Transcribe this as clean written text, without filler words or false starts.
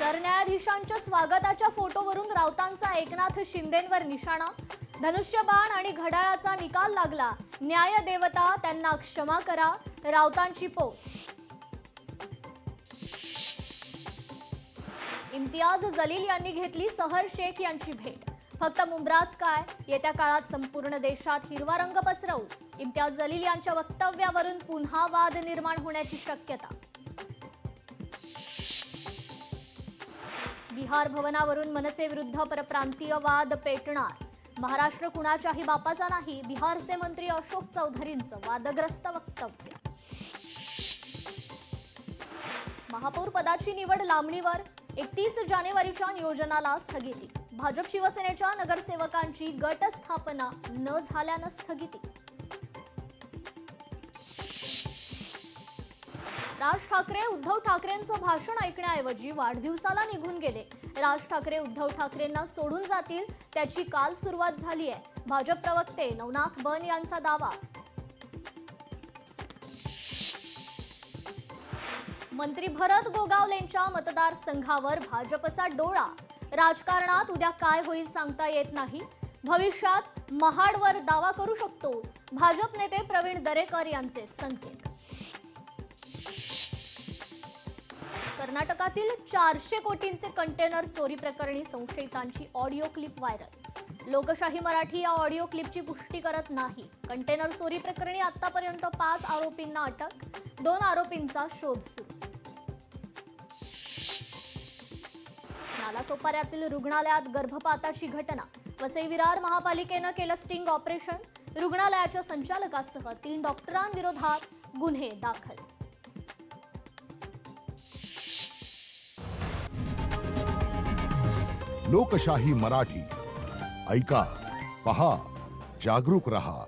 सरन्यायाधीशांच्या स्वागताच्या फोटोवरून राऊतांचा एकनाथ शिंदेंवर निशाणा। धनुष्यबाण आणि घड्याळाचा निकाल लागला। न्याय देवता त्यांना क्षमा करा, राऊतांची पोस्ट। इम्तियाज जलील यांनी घेतली सहर शेख यांची भेट। फक्त मुंब्राच काय, येत्या काळात संपूर्ण देशात हिरवा रंग पसरवू। इम्तियाज जलील यांच्या वक्तव्यावरून पुन्हा वाद निर्माण होण्याची शक्यता। बिहार भवनावरून मनसे विरुद्ध परप्रांतीय वाद पेटणार। महाराष्ट्र कुणाच्याही बापाचा नाही, बिहारचे मंत्री अशोक चौधरींचं वादग्रस्त वक्तव्य। महापौर पदाची निवड लांबणीवर, 31 जानेवारीच्या नियोजनाला स्थगिती। भाजप शिवसेनेच्या नगरसेवकांची गट स्थापना न झाल्यानं स्थगिती। राज ठाकरे उद्धव ठाकरेंचं भाषण ऐकण्याऐवजी वाढदिवसाला निघून गेले। राज ठाकरे उद्धव ठाकरेंना सोडून जातील त्याची काल सुरुवात झाली आहे। भाजप प्रवक्ते नवनाथ बन यांचा दावा। मंत्री भरत गोगावलेंच्या मतदारसंघावर भाजपचा डोळा। राजकारणात उद्या काय होईल सांगता येत नाही। भविष्यात महाडवर दावा करू शकतो, भाजप नेते प्रवीण दरेकर यांचे संकेत। कर्नाटकातील 400 कोटींचे कंटेनर चोरी प्रकरणी संशयितांची ऑडिओ क्लिप व्हायरल। लोकशाही मराठी या ऑडिओ क्लिपची पुष्टी करत नाही। कंटेनर चोरी प्रकरणी आतापर्यंत 5 आरोपींना अटक, 2 आरोपींचा शोध सुरू। नालासोपाऱ्यातील रुग्णालयात गर्भपाताची घटना। वसई विरार महापालिकेनं केलं स्टिंग ऑपरेशन। रुग्णालयाच्या संचालकासह 3 डॉक्टरांविरोधात गुन्हे दाखल। लोकशाही मराठी ऐका, पहा, जागरूक रहा।